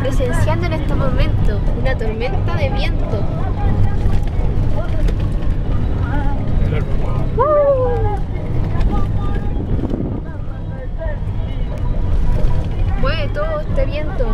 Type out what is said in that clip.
presenciando en este momento una tormenta de viento. Mueve todo este viento.